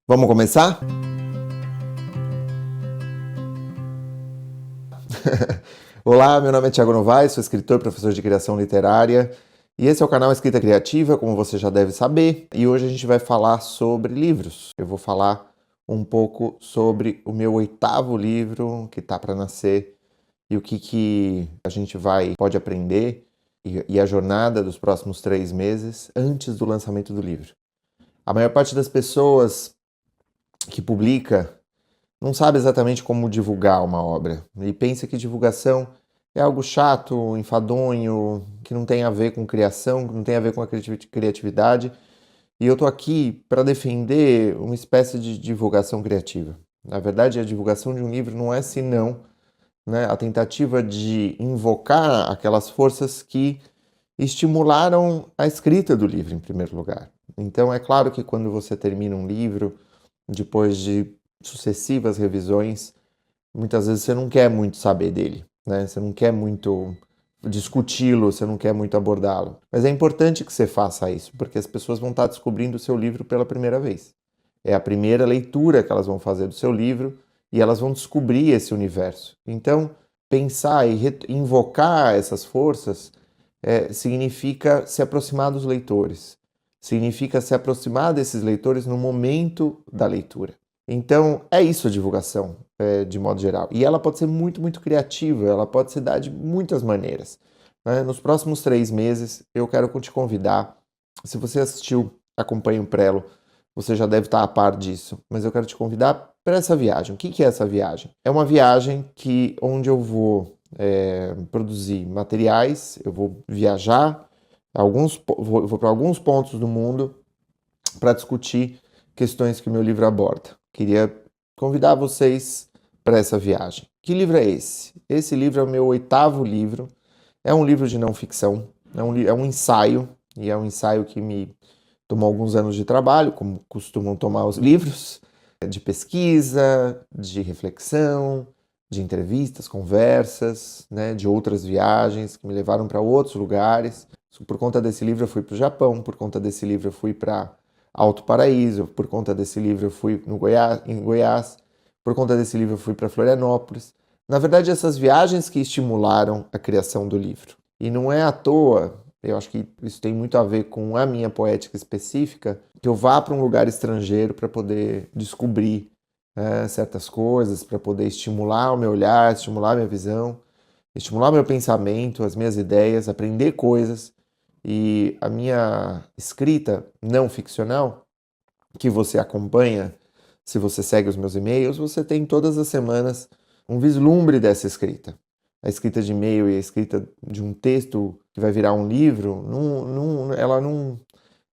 Vamos começar? Olá, meu nome é Thiago Novaes, sou escritor, professor de criação literária e esse é o canal Escrita Criativa, como você já deve saber, e hoje a gente vai falar sobre livros. Eu vou falar um pouco sobre o meu 8º livro que está para nascer e o que a gente pode aprender e a jornada dos próximos 3 meses antes do lançamento do livro. A maior parte das pessoas que publica não sabe exatamente como divulgar uma obra e pensa que divulgação é algo chato, enfadonho, que não tem a ver com criação, que não tem a ver com a criatividade. E eu tô aqui para defender uma espécie de divulgação criativa. Na verdade, a divulgação de um livro não é senão, né, a tentativa de invocar aquelas forças que estimularam a escrita do livro, em primeiro lugar. Então, é claro que quando você termina um livro, depois de sucessivas revisões, muitas vezes você não quer muito saber dele, né? Você não quer muito discuti-lo, você não quer muito abordá-lo. Mas é importante que você faça isso, porque as pessoas vão estar descobrindo o seu livro pela primeira vez. É a primeira leitura que elas vão fazer do seu livro e elas vão descobrir esse universo. Então, pensar e invocar essas forças significa se aproximar dos leitores. Significa se aproximar desses leitores no momento da leitura. Então, é isso a divulgação, de modo geral. E ela pode ser muito, muito criativa, ela pode se dar de muitas maneiras, né? Nos próximos 3 meses, eu quero te convidar, se você assistiu Acompanhe o Prelo, você já deve estar a par disso, mas eu quero te convidar para essa viagem. O que é essa viagem? É uma viagem onde eu vou produzir materiais, eu vou viajar, vou para alguns pontos do mundo para discutir questões que o meu livro aborda. Queria convidar vocês para essa viagem. Que livro é esse? Esse livro é o meu 8º livro. É um livro de não ficção, é um ensaio, e é um ensaio que me tomou alguns anos de trabalho, como costumam tomar os livros, de pesquisa, de reflexão, de entrevistas, conversas, né, de outras viagens que me levaram para outros lugares. Por conta desse livro eu fui para o Japão, por conta desse livro eu fui para Alto Paraíso, por conta desse livro eu fui em Goiás, por conta desse livro eu fui para Florianópolis. Na verdade, essas viagens que estimularam a criação do livro. E não é à toa, eu acho que isso tem muito a ver com a minha poética específica, que eu vá para um lugar estrangeiro para poder descobrir certas coisas, para poder estimular o meu olhar, estimular a minha visão, estimular meu pensamento, as minhas ideias, aprender coisas. E a minha escrita não ficcional, que você acompanha, se você segue os meus e-mails, você tem todas as semanas um vislumbre dessa escrita. A escrita de e-mail e a escrita de um texto que vai virar um livro, ela não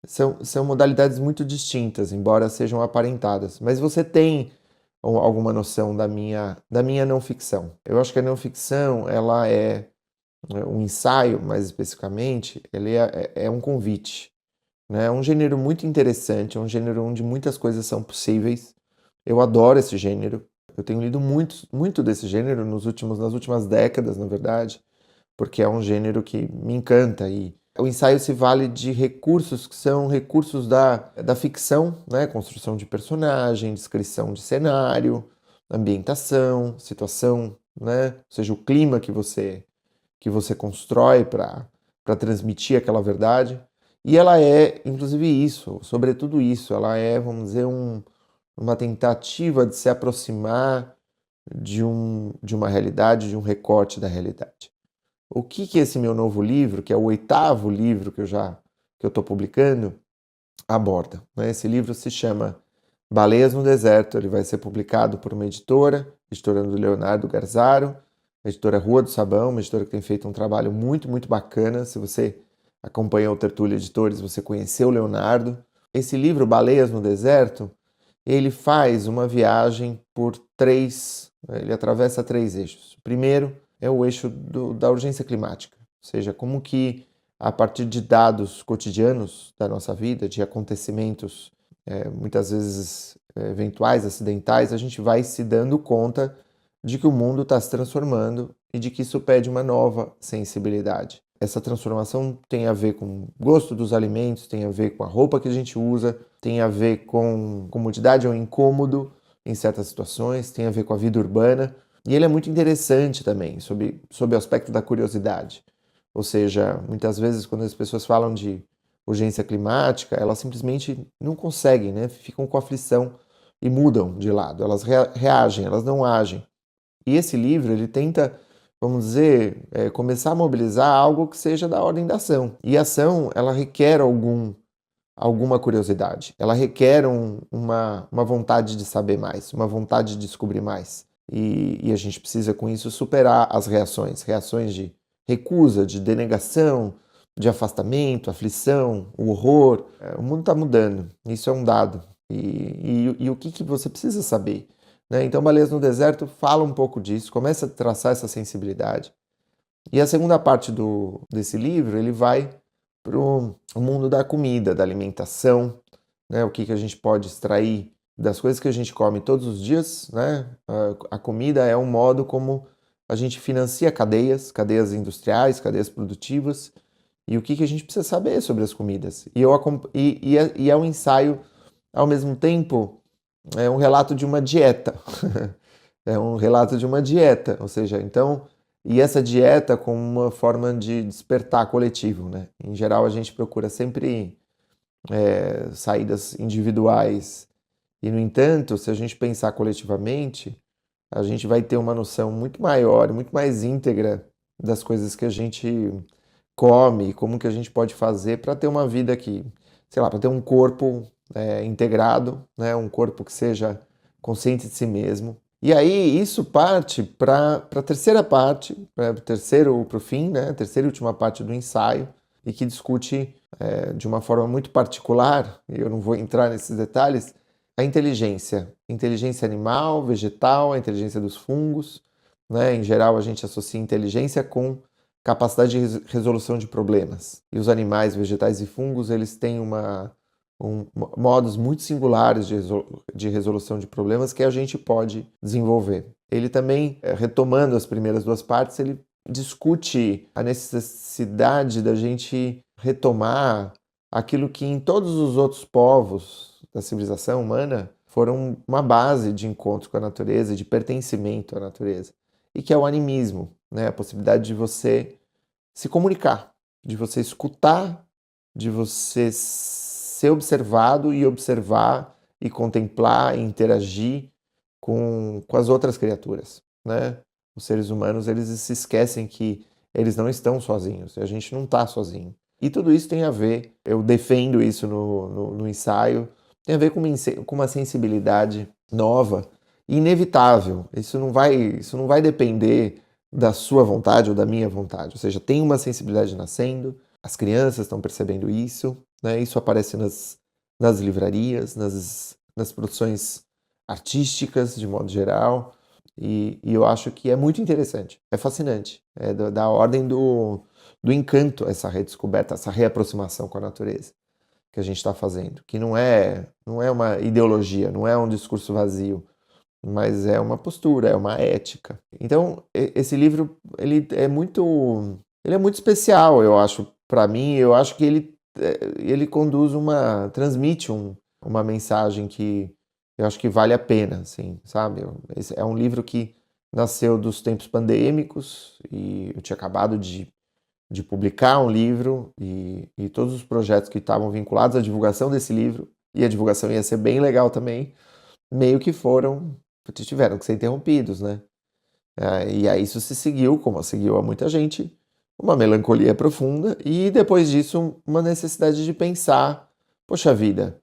são modalidades muito distintas, embora sejam aparentadas. Mas você tem alguma noção da minha não ficção. Eu acho que a não ficção, ela é um ensaio, mais especificamente, ele é um convite, né? É um gênero muito interessante, é um gênero onde muitas coisas são possíveis. Eu adoro esse gênero. Eu tenho lido muito desse gênero nas últimas décadas, na verdade, porque é um gênero que me encanta. E o ensaio se vale de recursos que são recursos da ficção, né? Construção de personagem, descrição de cenário, ambientação, situação, né? Ou seja, o clima que você constrói para transmitir aquela verdade. E ela é, inclusive isso, sobretudo isso, ela é, vamos dizer, uma tentativa de se aproximar de uma realidade, de um recorte da realidade. O que esse meu novo livro, que é o 8º livro que eu estou publicando, aborda, né? Esse livro se chama Baleias no Deserto, ele vai ser publicado por uma editora do Leonardo Garzaro, a editora Rua do Sabão, uma editora que tem feito um trabalho muito, muito bacana. Se você acompanha o Tertúlia Editores, você conheceu o Leonardo. Esse livro, Baleias no Deserto, ele faz uma viagem ele atravessa 3 eixos. O primeiro é o eixo da urgência climática, ou seja, como que a partir de dados cotidianos da nossa vida, de acontecimentos muitas vezes eventuais, acidentais, a gente vai se dando conta de que o mundo está se transformando e de que isso pede uma nova sensibilidade. Essa transformação tem a ver com o gosto dos alimentos, tem a ver com a roupa que a gente usa, tem a ver com comodidade ou incômodo em certas situações, tem a ver com a vida urbana. E ele é muito interessante também, sob o aspecto da curiosidade. Ou seja, muitas vezes quando as pessoas falam de urgência climática, elas simplesmente não conseguem, né? Ficam com aflição e mudam de lado. Elas reagem, elas não agem. E esse livro, ele tenta, vamos dizer, começar a mobilizar algo que seja da ordem da ação. E a ação, ela requer alguma curiosidade. Ela requer uma vontade de saber mais, uma vontade de descobrir mais. E a gente precisa, com isso, superar as reações de recusa, de denegação, de afastamento, aflição, o horror. O mundo está mudando, isso é um dado. E o que você precisa saber? Né? Então, Baleias no Deserto fala um pouco disso, começa a traçar essa sensibilidade. E a segunda parte desse livro, ele vai para o mundo da comida, da alimentação, né? O que a gente pode extrair das coisas que a gente come todos os dias, né? A comida é um modo como a gente financia cadeias industriais, cadeias produtivas, e o que a gente precisa saber sobre as comidas. E é um ensaio, ao mesmo tempo, é um relato de uma dieta. É um relato de uma dieta, ou seja, então, e essa dieta como uma forma de despertar coletivo, né? Em geral, a gente procura sempre saídas individuais, e, no entanto, se a gente pensar coletivamente, a gente vai ter uma noção muito maior, muito mais íntegra das coisas que a gente come, como que a gente pode fazer para ter uma vida que, sei lá, para ter um corpo integrado, né? Um corpo que seja consciente de si mesmo. E aí isso parte para a terceira parte, para o fim, né? A terceira e última parte do ensaio, e que discute de uma forma muito particular, e eu não vou entrar nesses detalhes, a inteligência animal, vegetal, a inteligência dos fungos, né? Em geral, a gente associa inteligência com capacidade de resolução de problemas. E os animais, vegetais e fungos, eles têm modos muito singulares de resolução de problemas que a gente pode desenvolver. Ele também, retomando as primeiras duas partes, ele discute a necessidade da gente retomar aquilo que em todos os outros povos da civilização humana foram uma base de encontro com a natureza, de pertencimento à natureza, e que é o animismo, né? A possibilidade de você se comunicar, de você escutar, de você ser observado e observar e contemplar e interagir com as outras criaturas, né? Os seres humanos, eles se esquecem que eles não estão sozinhos, a gente não está sozinho. E tudo isso tem a ver, eu defendo isso no ensaio, tem a ver com uma sensibilidade nova e inevitável. Isso não vai depender da sua vontade ou da minha vontade. Ou seja, tem uma sensibilidade nascendo, as crianças estão percebendo isso, né? Isso aparece nas livrarias, nas produções artísticas, de modo geral, e eu acho que é muito interessante, é fascinante, é da ordem do encanto, essa redescoberta, essa reaproximação com a natureza que a gente está fazendo, que não é uma ideologia, não é um discurso vazio, mas é uma postura, é uma ética. Então, esse livro, ele é muito especial, eu acho, para mim. Eu acho que ele transmite uma mensagem que eu acho que vale a pena, assim, sabe? Esse é um livro que nasceu dos tempos pandêmicos, e eu tinha acabado de publicar um livro, e todos os projetos que estavam vinculados à divulgação desse livro, e a divulgação ia ser bem legal também, meio que tiveram que ser interrompidos, né? E aí isso se seguiu, como seguiu a muita gente, uma melancolia profunda, e depois disso uma necessidade de pensar, poxa vida,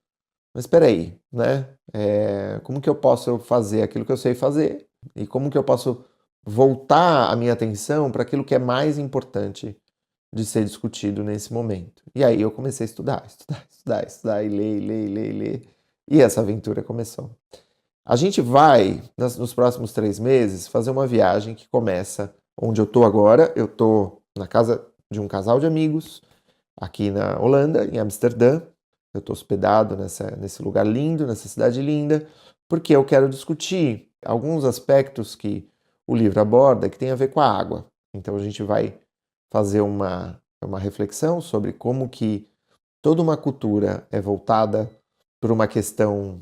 mas espera aí, né? Como que eu posso fazer aquilo que eu sei fazer, e como que eu posso voltar a minha atenção para aquilo que é mais importante de ser discutido nesse momento? E aí eu comecei a estudar, e ler, e essa aventura começou. A gente vai, nos próximos 3 meses, fazer uma viagem que começa onde eu estou agora. Eu estou na casa de um casal de amigos, aqui na Holanda, em Amsterdã. Eu estou hospedado nesse lugar lindo, nessa cidade linda, porque eu quero discutir alguns aspectos que o livro aborda que tem a ver com a água. Então a gente vai fazer uma uma reflexão sobre como que toda uma cultura é voltada por uma questão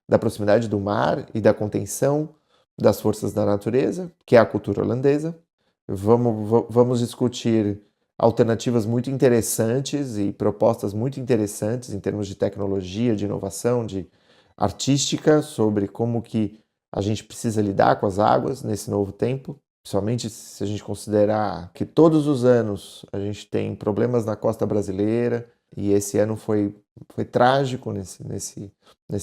da proximidade do mar e da contenção das forças da natureza, que é a cultura holandesa. Vamos discutir alternativas muito interessantes e propostas muito interessantes em termos de tecnologia, de inovação, de artística, sobre como que a gente precisa lidar com as águas nesse novo tempo, principalmente se a gente considerar que todos os anos a gente tem problemas na costa brasileira, e esse ano foi trágico nesse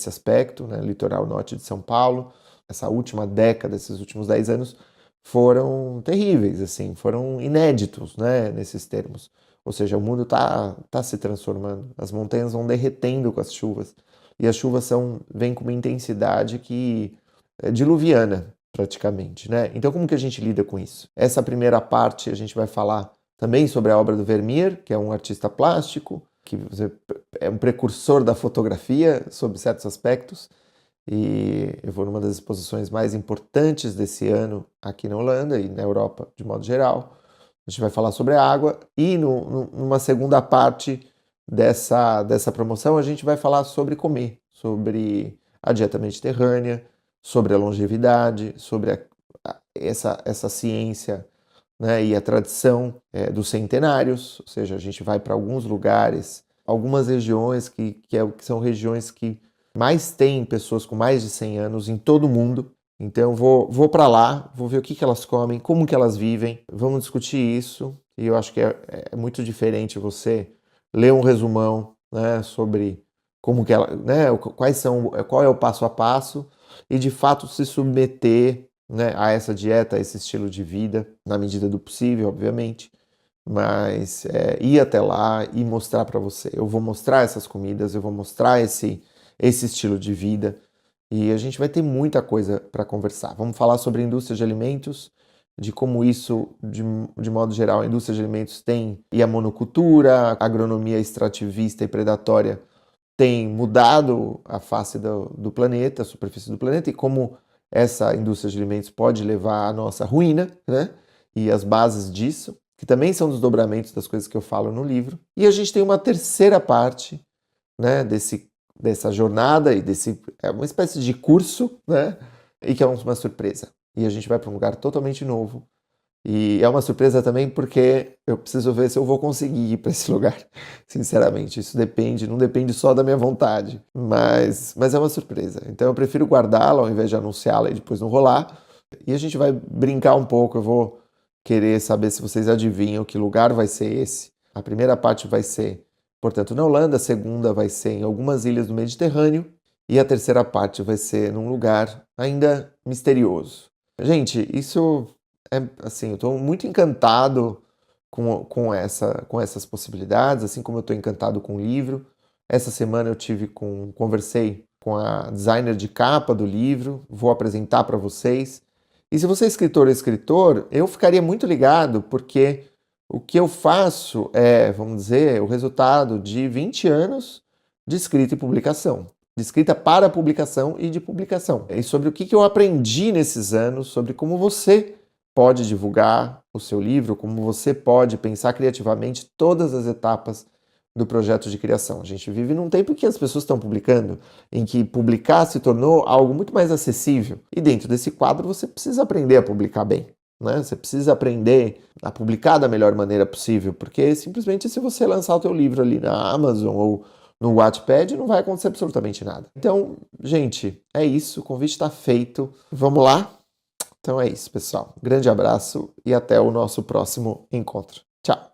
aspecto, né? Litoral norte de São Paulo. Essa última década, esses últimos 10 anos, foram terríveis, assim, foram inéditos, né, nesses termos. Ou seja, o mundo tá se transformando, as montanhas vão derretendo com as chuvas, e as chuvas vêm com uma intensidade que é diluviana, praticamente, né? Então, como que a gente lida com isso? Essa primeira parte a gente vai falar também sobre a obra do Vermeer, que é um artista plástico, que é um precursor da fotografia sob certos aspectos, e eu vou numa das exposições mais importantes desse ano aqui na Holanda e na Europa de modo geral. A gente vai falar sobre a água e numa segunda parte dessa promoção a gente vai falar sobre comer, sobre a dieta mediterrânea, sobre a longevidade, sobre essa ciência, né, e a tradição dos centenários, ou seja, a gente vai para alguns lugares, algumas regiões que são regiões que mais têm pessoas com mais de 100 anos em todo o mundo. Então vou para lá, vou ver o que elas comem, como que elas vivem, vamos discutir isso. E eu acho que é muito diferente você ler um resumão, né, sobre como que ela, né, qual é o passo a passo, e de fato se submeter, né, a essa dieta, a esse estilo de vida, na medida do possível, obviamente, mas ir até lá e mostrar para você. Eu vou mostrar essas comidas, eu vou mostrar esse estilo de vida, e a gente vai ter muita coisa para conversar. Vamos falar sobre a indústria de alimentos, de como isso, de modo geral, a indústria de alimentos e a monocultura, a agronomia extrativista e predatória tem mudado a face do planeta, a superfície do planeta, e como essa indústria de alimentos pode levar à nossa ruína, né? E as bases disso, que também são desdobramentos das coisas que eu falo no livro. E a gente tem uma terceira parte, né, dessa jornada, e é uma espécie de curso, né? E que é uma surpresa. E a gente vai para um lugar totalmente novo. E é uma surpresa também porque eu preciso ver se eu vou conseguir ir para esse lugar. Sinceramente, isso não depende só da minha vontade, mas é uma surpresa. Então eu prefiro guardá-la ao invés de anunciá-la e depois não rolar. E a gente vai brincar um pouco, eu vou querer saber se vocês adivinham que lugar vai ser esse. A primeira parte vai ser, portanto, na Holanda, a segunda vai ser em algumas ilhas do Mediterrâneo, e a terceira parte vai ser num lugar ainda misterioso. Gente, isso assim, eu estou muito encantado com essas possibilidades, assim como eu estou encantado com o livro. Essa semana eu conversei com a designer de capa do livro, vou apresentar para vocês. E se você é escritor ou escritor, eu ficaria muito ligado, porque o que eu faço é, vamos dizer, o resultado de 20 anos de escrita e publicação. De escrita para publicação e de publicação. E sobre o que eu aprendi nesses anos, sobre como você pode divulgar o seu livro, como você pode pensar criativamente todas as etapas do projeto de criação. A gente vive num tempo em que as pessoas estão publicando, em que publicar se tornou algo muito mais acessível. E dentro desse quadro você precisa aprender a publicar bem, né? Você precisa aprender a publicar da melhor maneira possível, porque simplesmente se você lançar o teu livro ali na Amazon ou no Wattpad, não vai acontecer absolutamente nada. Então, gente, é isso, o convite está feito. Vamos lá? Então é isso, pessoal. Grande abraço e até o nosso próximo encontro. Tchau!